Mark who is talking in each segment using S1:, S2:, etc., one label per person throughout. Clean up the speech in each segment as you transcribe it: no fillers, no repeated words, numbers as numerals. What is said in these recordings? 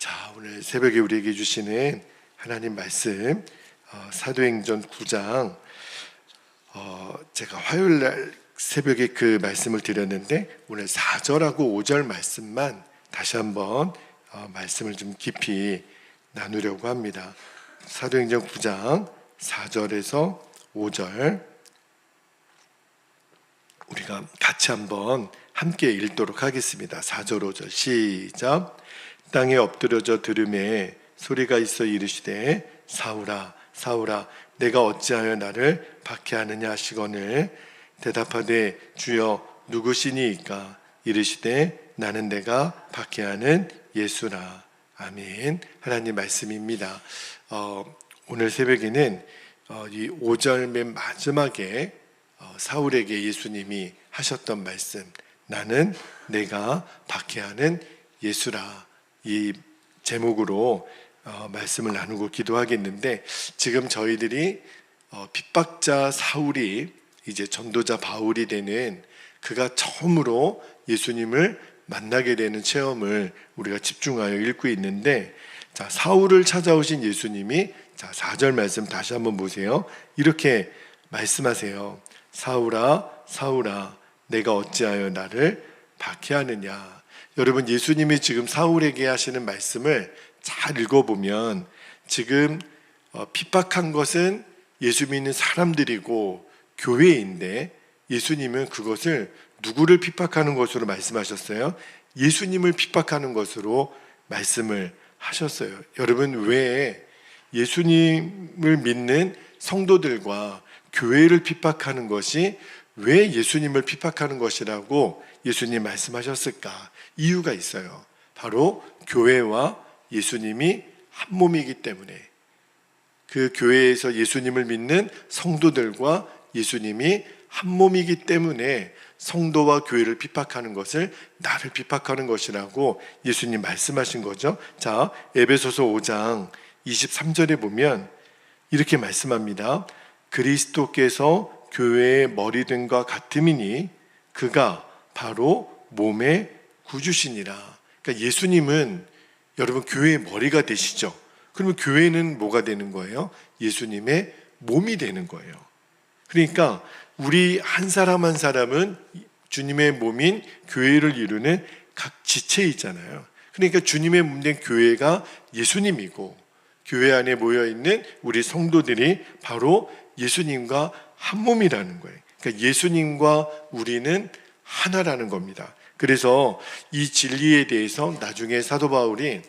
S1: 자, 오늘 새벽에 우리에게 주시는 하나님 말씀 사도행전 9장 제가 화요일날 새벽에 그 말씀을 드렸는데 오늘 4절하고 5절 말씀만 다시 한번 말씀을 좀 깊이 나누려고 합니다. 사도행전 9장 4절에서 5절 우리가 같이 한번 함께 읽도록 하겠습니다. 4절 5절 시작. 땅에 엎드려져 들음에 소리가 있어 이르시되 사울아 사울아 내가 어찌하여 나를 박해하느냐 하시거늘 대답하되 주여 누구시니이까 이르시되 나는 내가 박해하는 예수라. 아멘. 하나님 말씀입니다. 오늘 새벽에는 이 5절 맨 마지막에 사울에게 예수님이 하셨던 말씀, 나는 내가 박해하는 예수라, 이 제목으로 말씀을 나누고 기도하겠는데, 지금 저희들이 핍박자 사울이 이제 전도자 바울이 되는, 그가 처음으로 예수님을 만나게 되는 체험을 우리가 집중하여 읽고 있는데, 자, 사울을 찾아오신 예수님이, 자, 4절 말씀 다시 한번 보세요. 이렇게 말씀하세요. 사울아 사울아 내가 어찌하여 나를 박해하느냐. 여러분, 예수님이 지금 사울에게 하시는 말씀을 잘 읽어보면 지금 핍박한 것은 예수 믿는 사람들이고 교회인데, 예수님은 그것을 누구를 핍박하는 것으로 말씀하셨어요? 예수님을 핍박하는 것으로 말씀을 하셨어요. 여러분, 왜 예수님을 믿는 성도들과 교회를 핍박하는 것이 왜 예수님을 핍박하는 것이라고 예수님 말씀하셨을까? 이유가 있어요. 바로 교회와 예수님이 한 몸이기 때문에, 그 교회에서 예수님을 믿는 성도들과 예수님이 한 몸이기 때문에 성도와 교회를 핍박하는 것을 나를 핍박하는 것이라고 예수님 말씀하신 거죠. 자, 에베소서 5장 23절에 보면 이렇게 말씀합니다. 그리스도께서 교회의 머리됨과 같음이니 그가 바로 몸의 구주시니라. 그러니까 예수님은 여러분 교회의 머리가 되시죠. 그러면 교회는 뭐가 되는 거예요? 예수님의 몸이 되는 거예요. 그러니까 우리 한 사람 한 사람은 주님의 몸인 교회를 이루는 각 지체이잖아요. 그러니까 주님의 몸된 교회가 예수님이고, 교회 안에 모여있는 우리 성도들이 바로 예수님과 한 몸이라는 거예요. 그러니까 예수님과 우리는 하나라는 겁니다. 그래서 이 진리에 대해서 나중에 사도 바울이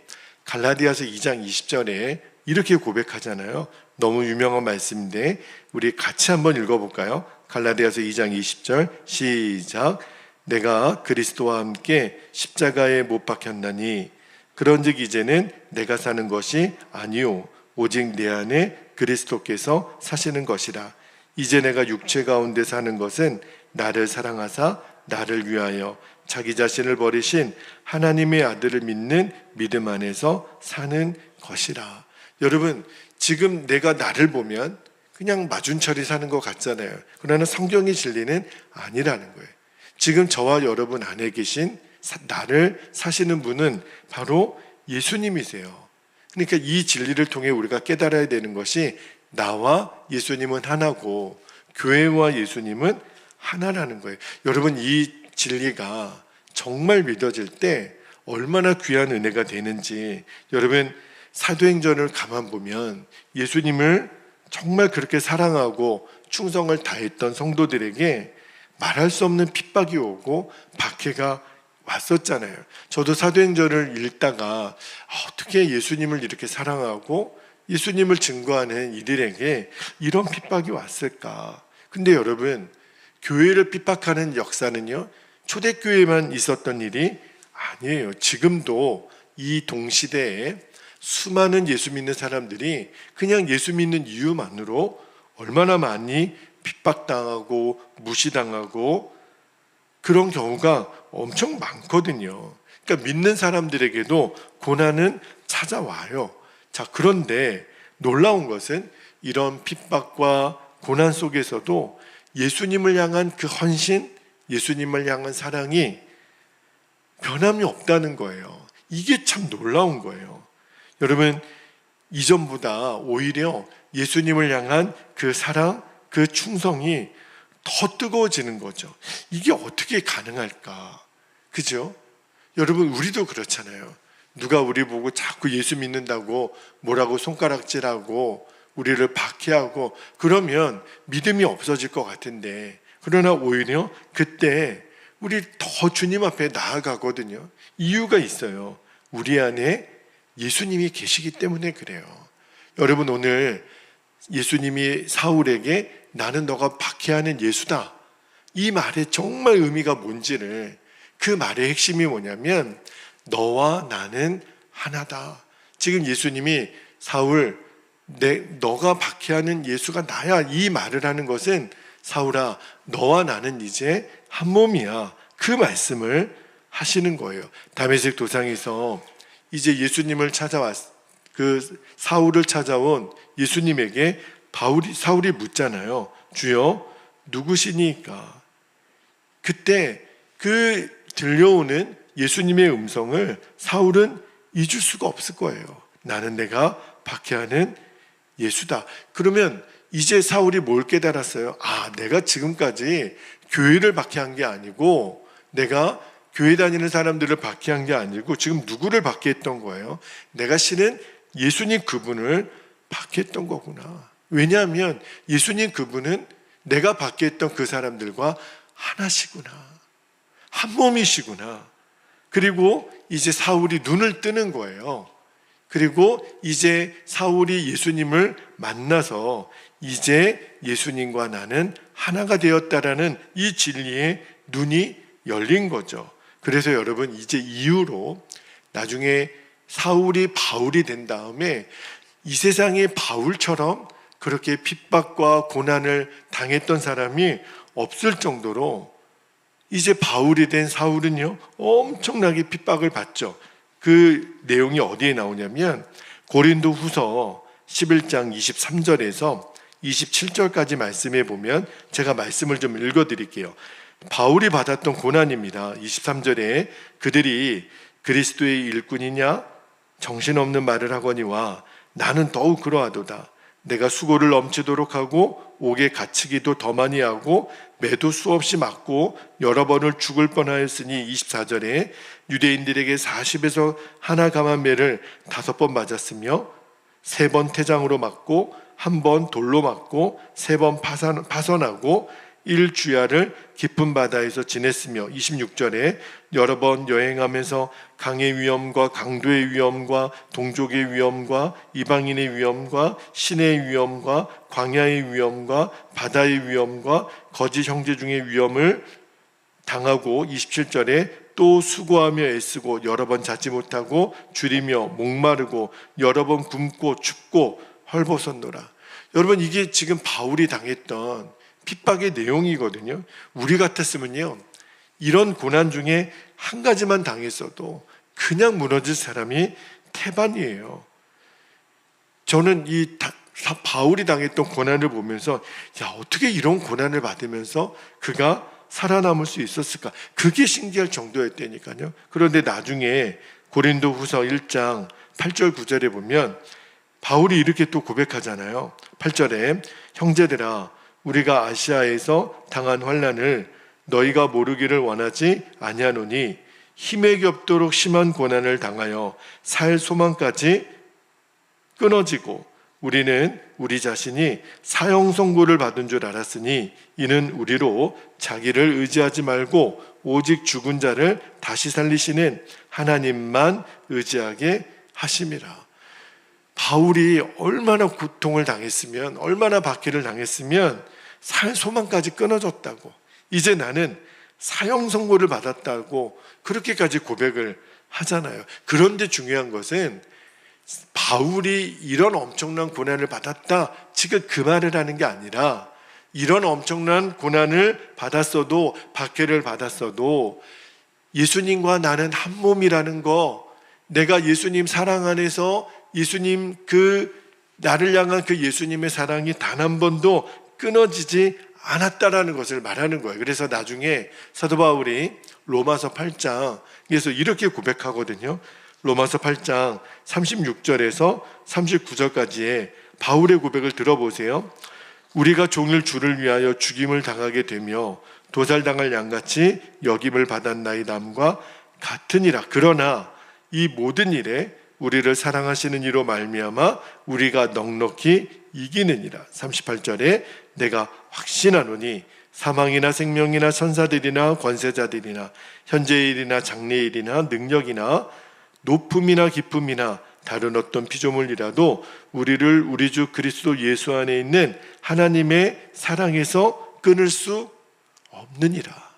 S1: 갈라디아서 2장 20절에 이렇게 고백하잖아요. 너무 유명한 말씀인데 우리 같이 한번 읽어볼까요? 갈라디아서 2장 20절 시작. 내가 그리스도와 함께 십자가에 못 박혔나니 그런즉 이제는 내가 사는 것이 아니요 오직 내 안에 그리스도께서 사시는 것이라. 이제 내가 육체 가운데 사는 것은 나를 사랑하사 나를 위하여 자기 자신을 버리신 하나님의 아들을 믿는 믿음 안에서 사는 것이라. 여러분, 지금 내가 나를 보면 그냥 맞은처리 사는 것 같잖아요. 그러나 성경의 진리는 아니라는 거예요. 지금 저와 여러분 안에 계신 나를 사시는 분은 바로 예수님이세요. 그러니까 이 진리를 통해 우리가 깨달아야 되는 것이 나와 예수님은 하나고 교회와 예수님은 하나라는 거예요. 여러분, 이 진리가 정말 믿어질 때 얼마나 귀한 은혜가 되는지, 여러분 사도행전을 가만 보면 예수님을 정말 그렇게 사랑하고 충성을 다했던 성도들에게 말할 수 없는 핍박이 오고 박해가 왔었잖아요. 저도 사도행전을 읽다가 어떻게 예수님을 이렇게 사랑하고 예수님을 증거하는 이들에게 이런 핍박이 왔을까? 근데 여러분, 교회를 핍박하는 역사는요, 초대교회만 있었던 일이 아니에요. 지금도 이 동시대에 수많은 예수 믿는 사람들이 그냥 예수 믿는 이유만으로 얼마나 많이 핍박당하고 무시당하고 그런 경우가 엄청 많거든요. 그러니까 믿는 사람들에게도 고난은 찾아와요. 자, 그런데 놀라운 것은 이런 핍박과 고난 속에서도 예수님을 향한 그 헌신, 예수님을 향한 사랑이 변함이 없다는 거예요. 이게 참 놀라운 거예요. 여러분, 이전보다 오히려 예수님을 향한 그 사랑, 그 충성이 더 뜨거워지는 거죠. 이게 어떻게 가능할까? 그죠? 여러분, 우리도 그렇잖아요. 누가 우리 보고 자꾸 예수 믿는다고 뭐라고 손가락질하고 우리를 박해하고 그러면 믿음이 없어질 것 같은데, 그러나 오히려 그때 우리 더 주님 앞에 나아가거든요. 이유가 있어요. 우리 안에 예수님이 계시기 때문에 그래요. 여러분, 오늘 예수님이 사울에게 나는 너가 박해하는 예수다, 이 말의 정말 의미가 뭔지를, 그 말의 핵심이 뭐냐면 너와 나는 하나다. 지금 예수님이 사울, 너가 박해하는 예수가 나야, 이 말을 하는 것은 사울아, 너와 나는 이제 한 몸이야, 그 말씀을 하시는 거예요. 다메섹 도상에서 이제 예수님을 그 사울을 찾아온 예수님에게 사울이 묻잖아요. 주여, 누구시니까? 그때 그 들려오는 예수님의 음성을 사울은 잊을 수가 없을 거예요. 나는 내가 박해하는 예수다. 그러면 이제 사울이 뭘 깨달았어요? 내가 지금까지 교회를 박해한 게 아니고, 내가 교회 다니는 사람들을 박해한 게 아니고 지금 누구를 박해했던 거예요? 내가 실은 예수님 그분을 박해했던 거구나. 왜냐하면 예수님 그분은 내가 박해했던 그 사람들과 하나시구나, 한 몸이시구나. 그리고 이제 사울이 눈을 뜨는 거예요. 그리고 이제 사울이 예수님을 만나서 이제 예수님과 나는 하나가 되었다라는 이 진리에 눈이 열린 거죠. 그래서 여러분, 이제 이후로 나중에 사울이 바울이 된 다음에 이 세상의 바울처럼 그렇게 핍박과 고난을 당했던 사람이 없을 정도로 이제 바울이 된 사울은요, 엄청나게 핍박을 받죠. 그 내용이 어디에 나오냐면 고린도 후서 11장 23절에서 27절까지 말씀해 보면, 제가 말씀을 좀 읽어드릴게요. 바울이 받았던 고난입니다. 23절에 그들이 그리스도의 일꾼이냐 정신없는 말을 하거니와 나는 더욱 그러하도다. 내가 수고를 넘치도록 하고 옥에 갇히기도 더 많이 하고 매도 수없이 맞고 여러 번을 죽을 뻔하였으니, 24절에 유대인들에게 40에서 하나 감한 매를 5번 맞았으며 3번 태장으로 맞고 1번 돌로 맞고 3번 파선하고 1주야를 깊은 바다에서 지냈으며, 26절에 여러 번 여행하면서 강의 위험과 강도의 위험과 동족의 위험과 이방인의 위험과 신의 위험과 광야의 위험과 바다의 위험과 거짓 형제 중의 위험을 당하고, 27절에 또 수고하며 애쓰고 여러 번 자지 못하고 줄이며 목마르고 여러 번 굶고 춥고 헐벗었노라. 여러분, 이게 지금 바울이 당했던 핍박의 내용이거든요. 우리 같았으면요, 이런 고난 중에 한 가지만 당했어도 그냥 무너질 사람이 태반이에요. 저는 이 바울이 당했던 고난을 보면서 어떻게 이런 고난을 받으면서 그가 살아남을 수 있었을까? 그게 신기할 정도였다니까요. 그런데 나중에 고린도 후서 1장 8절 9절에 보면 바울이 이렇게 또 고백하잖아요. 8절에 형제들아, 우리가 아시아에서 당한 환난을 너희가 모르기를 원하지 아니하노니 힘에 겹도록 심한 고난을 당하여 살 소망까지 끊어지고 우리는 우리 자신이 사형 선고를 받은 줄 알았으니 이는 우리로 자기를 의지하지 말고 오직 죽은 자를 다시 살리시는 하나님만 의지하게 하심이라. 바울이 얼마나 고통을 당했으면, 얼마나 박해를 당했으면 살 소망까지 끊어졌다고, 이제 나는 사형 선고를 받았다고 그렇게까지 고백을 하잖아요. 그런데 중요한 것은 바울이 이런 엄청난 고난을 받았다, 지금 그 말을 하는 게 아니라, 이런 엄청난 고난을 받았어도, 박해를 받았어도 예수님과 나는 한 몸이라는 거, 내가 예수님 사랑 안에서 예수님 나를 향한 그 예수님의 사랑이 단 한 번도 끊어지지 않았다라는 것을 말하는 거예요. 그래서 나중에 사도 바울이 로마서 8장에서 이렇게 고백하거든요. 로마서 8장 36절에서 39절까지의 바울의 고백을 들어보세요. 우리가 종일 주를 위하여 죽임을 당하게 되며 도살당할 양같이 여김을 받았나이다함과 같으니라. 그러나 이 모든 일에 우리를 사랑하시는 이로 말미암아 우리가 넉넉히 이기느니라. 38절에 내가 확신하노니 사망이나 생명이나 천사들이나 권세자들이나 현재일이나 장래일이나 능력이나 높음이나 깊음이나 다른 어떤 피조물이라도 우리를 우리 주 그리스도 예수 안에 있는 하나님의 사랑에서 끊을 수 없느니라.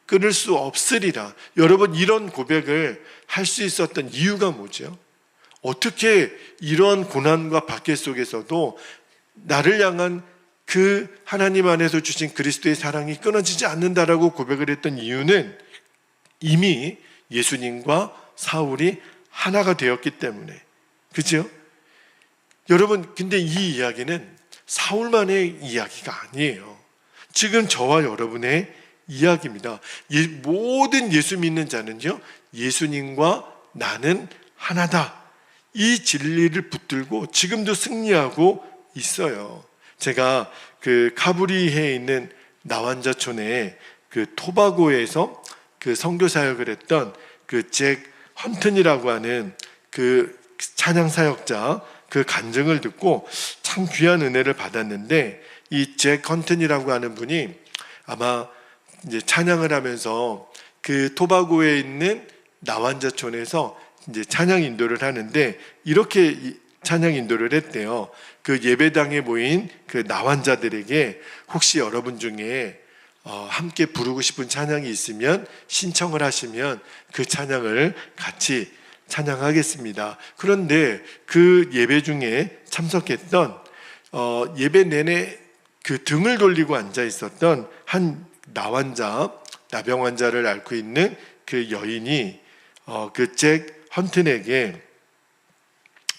S1: 끊을 수 없으리라. 여러분, 이런 고백을 할 수 있었던 이유가 뭐죠? 어떻게 이런 고난과 박해 속에서도 나를 향한 그 하나님 안에서 주신 그리스도의 사랑이 끊어지지 않는다라고 고백을 했던 이유는 이미 예수님과 사울이 하나가 되었기 때문에. 그죠? 여러분, 근데 이 이야기는 사울만의 이야기가 아니에요. 지금 저와 여러분의 이야기입니다. 모든 예수 믿는 자는요, 예수님과 나는 하나다, 이 진리를 붙들고 지금도 승리하고 있어요. 제가 그 카브리해에 있는 나완자촌에 그 토바고에서 그 선교 사역을 했던 그 잭 헌튼이라고 하는 그 찬양 사역자 그 간증을 듣고 참 귀한 은혜를 받았는데, 이 잭 헌튼이라고 하는 분이 아마 이제 찬양을 하면서 그 토바고에 있는 나완자촌에서 이제 찬양 인도를 하는데 이렇게 찬양 인도를 했대요. 그 예배당에 모인 그 나완자들에게 혹시 여러분 중에 함께 부르고 싶은 찬양이 있으면 신청을 하시면 그 찬양을 같이 찬양하겠습니다. 그런데 그 예배 중에 참석했던 예배 내내 그 등을 돌리고 앉아 있었던 한 나병 환자를 앓고 있는 그 여인이 그 잭 헌튼에게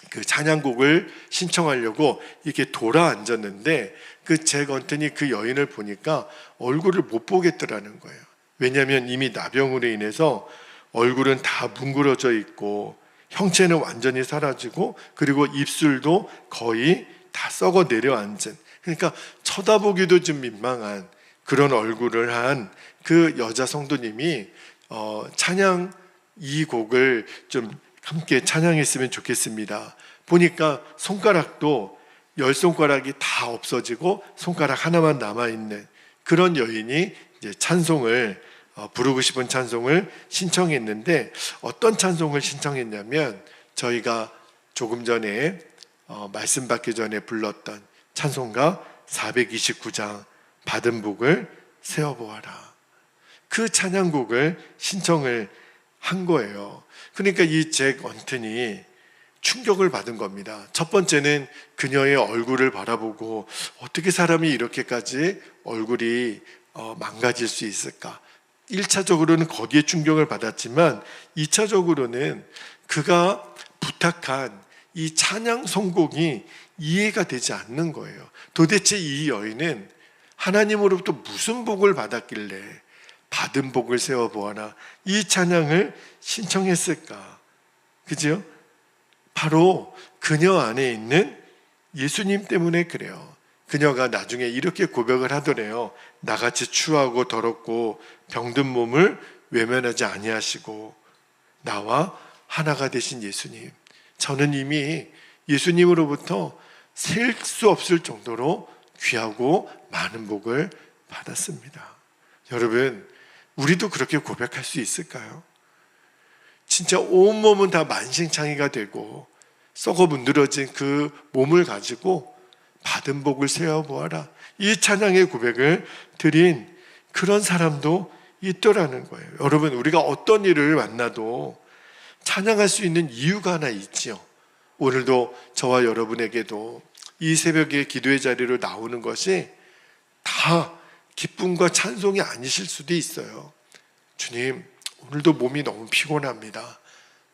S1: 그 찬양곡을 신청하려고 이렇게 돌아 앉았는데, 그 잭 헌튼이 그 여인을 보니까 얼굴을 못 보겠더라는 거예요. 왜냐하면 이미 나병으로 인해서 얼굴은 다 뭉그러져 있고 형체는 완전히 사라지고 그리고 입술도 거의 다 썩어 내려앉은, 그러니까 쳐다보기도 좀 민망한 그런 얼굴을 한 그 여자 성도님이 찬양 이 곡을 좀 함께 찬양했으면 좋겠습니다. 보니까 손가락도 10손가락이 다 없어지고 손가락 하나만 남아있는 그런 여인이 이제 찬송을 부르고 싶은 찬송을 신청했는데, 어떤 찬송을 신청했냐면 저희가 조금 전에 말씀 받기 전에 불렀던 찬송가 429장 받은 복을 세어보아라, 그 찬양곡을 신청을 한 거예요. 그러니까 이 잭 헌튼이 충격을 받은 겁니다. 첫 번째는 그녀의 얼굴을 바라보고 어떻게 사람이 이렇게까지 얼굴이 망가질 수 있을까? 1차적으로는 거기에 충격을 받았지만 2차적으로는 그가 부탁한 이 찬양 선곡이 이해가 되지 않는 거예요. 도대체 이 여인은 하나님으로부터 무슨 복을 받았길래 받은 복을 세워보아라, 이 찬양을 신청했을까? 그죠? 바로 그녀 안에 있는 예수님 때문에 그래요. 그녀가 나중에 이렇게 고백을 하더래요. 나같이 추하고 더럽고 병든 몸을 외면하지 아니하시고 나와 하나가 되신 예수님, 저는 이미 예수님으로부터 셀 수 없을 정도로 귀하고 많은 복을 받았습니다. 여러분, 우리도 그렇게 고백할 수 있을까요? 진짜 온몸은 다 만신창이가 되고 썩어 문드러진 그 몸을 가지고 받은 복을 세어보아라, 이 찬양의 고백을 드린 그런 사람도 있더라는 거예요. 여러분, 우리가 어떤 일을 만나도 찬양할 수 있는 이유가 하나 있지요. 오늘도 저와 여러분에게도 이 새벽에 기도의 자리로 나오는 것이 다 기쁨과 찬송이 아니실 수도 있어요. 주님, 오늘도 몸이 너무 피곤합니다.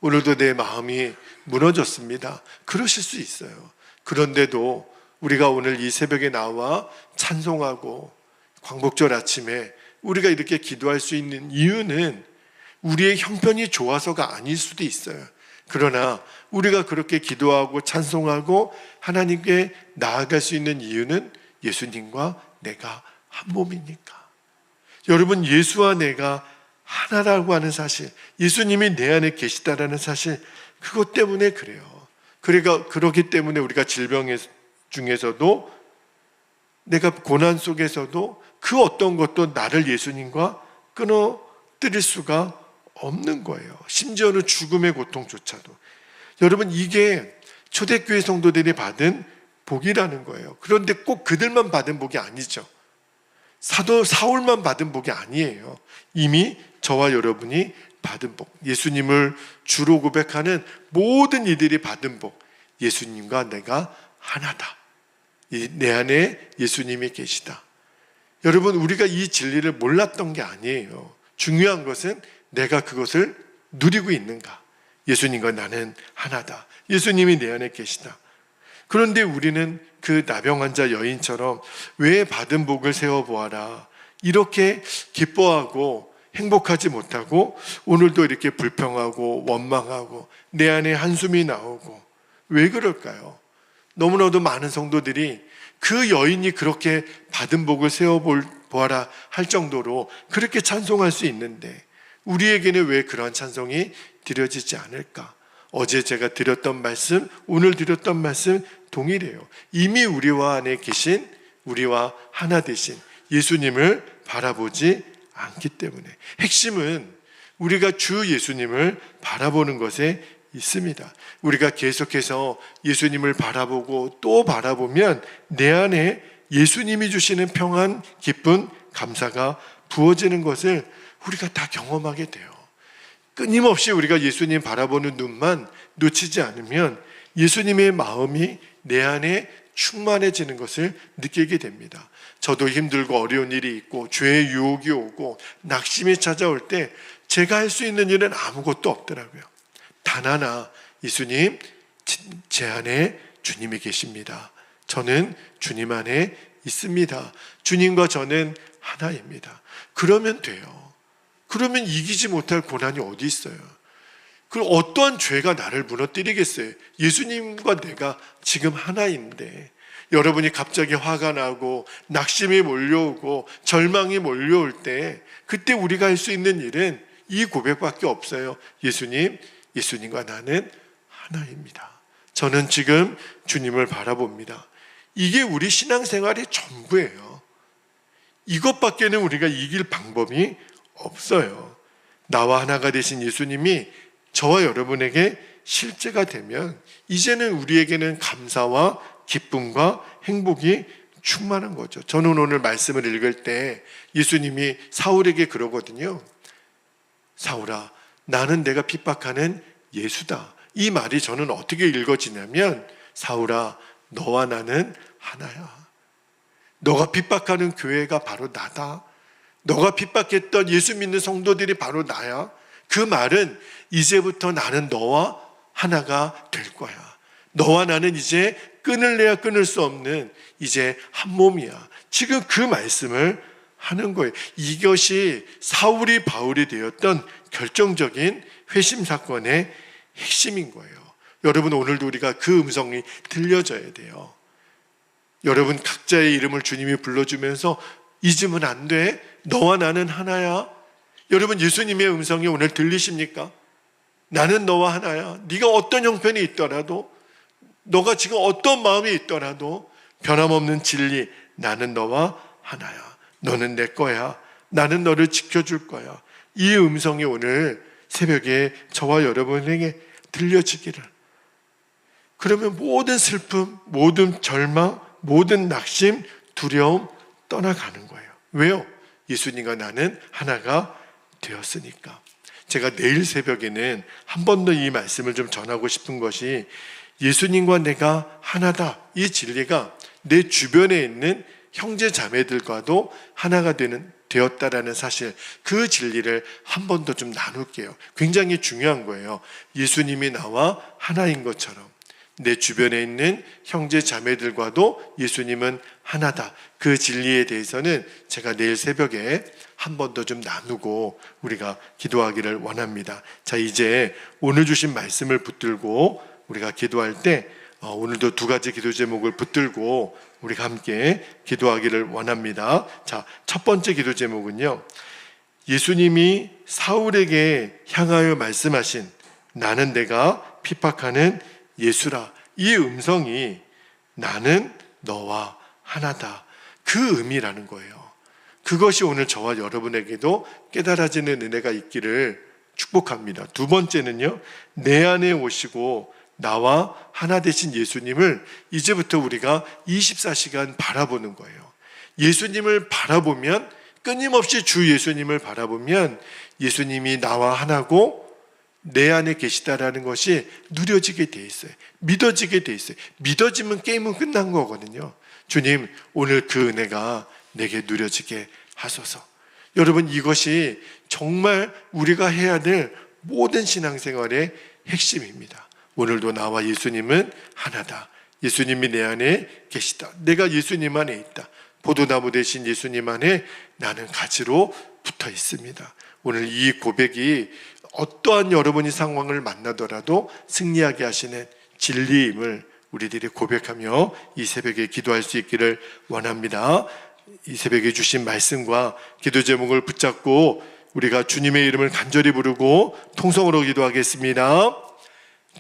S1: 오늘도 내 마음이 무너졌습니다. 그러실 수 있어요. 그런데도 우리가 오늘 이 새벽에 나와 찬송하고 광복절 아침에 우리가 이렇게 기도할 수 있는 이유는 우리의 형편이 좋아서가 아닐 수도 있어요. 그러나 우리가 그렇게 기도하고 찬송하고 하나님께 나아갈 수 있는 이유는 예수님과 내가 한 몸이니까. 여러분, 예수와 내가 하나라고 하는 사실, 예수님이 내 안에 계시다라는 사실, 그것 때문에 그래요. 그렇기 때문에 우리가 질병 중에서도, 내가 고난 속에서도 그 어떤 것도 나를 예수님과 끊어뜨릴 수가 없는 거예요. 심지어는 죽음의 고통조차도. 여러분, 이게 초대교회 성도들이 받은 복이라는 거예요. 그런데 꼭 그들만 받은 복이 아니죠. 사도 사울만 받은 복이 아니에요. 이미 저와 여러분이 받은 복, 예수님을 주로 고백하는 모든 이들이 받은 복, 예수님과 내가 하나다. 내 안에 예수님이 계시다. 여러분, 우리가 이 진리를 몰랐던 게 아니에요. 중요한 것은 내가 그것을 누리고 있는가. 예수님과 나는 하나다. 예수님이 내 안에 계시다. 그런데 우리는 그 나병 환자 여인처럼 왜 받은 복을 세워보아라, 이렇게 기뻐하고 행복하지 못하고 오늘도 이렇게 불평하고 원망하고 내 안에 한숨이 나오고, 왜 그럴까요? 너무나도 많은 성도들이 그 여인이 그렇게 받은 복을 세워보아라 할 정도로 그렇게 찬송할 수 있는데 우리에게는 왜 그러한 찬송이 드려지지 않을까? 어제 제가 드렸던 말씀, 오늘 드렸던 말씀 동일해요. 이미 우리와 안에 계신, 우리와 하나 되신 예수님을 바라보지 않기 때문에. 핵심은 우리가 주 예수님을 바라보는 것에 있습니다. 우리가 계속해서 예수님을 바라보고 또 바라보면 내 안에 예수님이 주시는 평안, 기쁨, 감사가 부어지는 것을 우리가 다 경험하게 돼요. 끊임없이 우리가 예수님 바라보는 눈만 놓치지 않으면 예수님의 마음이 내 안에 충만해지는 것을 느끼게 됩니다. 저도 힘들고 어려운 일이 있고 죄의 유혹이 오고 낙심이 찾아올 때 제가 할 수 있는 일은 아무것도 없더라고요. 단 하나, 예수님, 제 안에 주님이 계십니다. 저는 주님 안에 있습니다. 주님과 저는 하나입니다. 그러면 돼요. 그러면 이기지 못할 고난이 어디 있어요? 그럼 어떠한 죄가 나를 무너뜨리겠어요? 예수님과 내가 지금 하나인데, 여러분이 갑자기 화가 나고 낙심이 몰려오고 절망이 몰려올 때, 그때 우리가 할 수 있는 일은 이 고백밖에 없어요. 예수님, 예수님과 나는 하나입니다. 저는 지금 주님을 바라봅니다. 이게 우리 신앙생활의 전부예요. 이것밖에는 우리가 이길 방법이 없어요. 나와 하나가 되신 예수님이 저와 여러분에게 실제가 되면 이제는 우리에게는 감사와 기쁨과 행복이 충만한 거죠. 저는 오늘 말씀을 읽을 때 예수님이 사울에게 그러거든요. 사울아, 나는 내가 핍박하는 예수다. 이 말이 저는 어떻게 읽어지냐면, 사울아, 너와 나는 하나야. 너가 핍박하는 교회가 바로 나다. 너가 핍박했던 예수 믿는 성도들이 바로 나야. 그 말은 이제부터 나는 너와 하나가 될 거야. 너와 나는 이제 끊을래야 끊을 수 없는 이제 한 몸이야. 지금 그 말씀을 하는 거예요. 이것이 사울이 바울이 되었던 결정적인 회심 사건의 핵심인 거예요. 여러분, 오늘도 우리가 그 음성이 들려져야 돼요. 여러분, 각자의 이름을 주님이 불러주면서 잊으면 안 돼. 너와 나는 하나야. 여러분, 예수님의 음성이 오늘 들리십니까? 나는 너와 하나야. 네가 어떤 형편이 있더라도, 너가 지금 어떤 마음이 있더라도 변함없는 진리, 나는 너와 하나야. 너는 내 거야. 나는 너를 지켜줄 거야. 이 음성이 오늘 새벽에 저와 여러분에게 들려지기를. 그러면 모든 슬픔, 모든 절망, 모든 낙심, 두려움 떠나가는 거예요. 왜요? 예수님과 나는 하나가 되었으니까. 제가 내일 새벽에는 한 번 더 이 말씀을 좀 전하고 싶은 것이, 예수님과 내가 하나다, 이 진리가 내 주변에 있는 형제 자매들과도 하나가 되었다라는 사실, 그 진리를 한 번 더 좀 나눌게요. 굉장히 중요한 거예요. 예수님이 나와 하나인 것처럼 내 주변에 있는 형제 자매들과도 예수님은 하나다. 그 진리에 대해서는 제가 내일 새벽에 한 번 더 좀 나누고 우리가 기도하기를 원합니다. 자, 이제 오늘 주신 말씀을 붙들고 우리가 기도할 때 오늘도 두 가지 기도 제목을 붙들고 우리가 함께 기도하기를 원합니다. 자, 첫 번째 기도 제목은요, 예수님이 사울에게 향하여 말씀하신 나는 내가 핍박하는 예수라, 이 음성이 나는 너와 하나다, 그 의미라는 거예요. 그것이 오늘 저와 여러분에게도 깨달아지는 은혜가 있기를 축복합니다. 두 번째는요, 내 안에 오시고 나와 하나 되신 예수님을 이제부터 우리가 24시간 바라보는 거예요. 예수님을 바라보면, 끊임없이 주 예수님을 바라보면 예수님이 나와 하나고 내 안에 계시다라는 것이 누려지게 돼 있어요. 믿어지게 돼 있어요. 믿어지면 게임은 끝난 거거든요. 주님, 오늘 그 은혜가 내게 누려지게 하소서. 여러분, 이것이 정말 우리가 해야 될 모든 신앙생활의 핵심입니다. 오늘도 나와 예수님은 하나다. 예수님이 내 안에 계시다. 내가 예수님 안에 있다. 포도나무 대신 예수님 안에 나는 가지로 붙어 있습니다. 오늘 이 고백이 어떠한 여러분이 상황을 만나더라도 승리하게 하시는 진리임을 우리들이 고백하며 이 새벽에 기도할 수 있기를 원합니다. 이 새벽에 주신 말씀과 기도 제목을 붙잡고 우리가 주님의 이름을 간절히 부르고 통성으로 기도하겠습니다.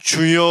S1: 주여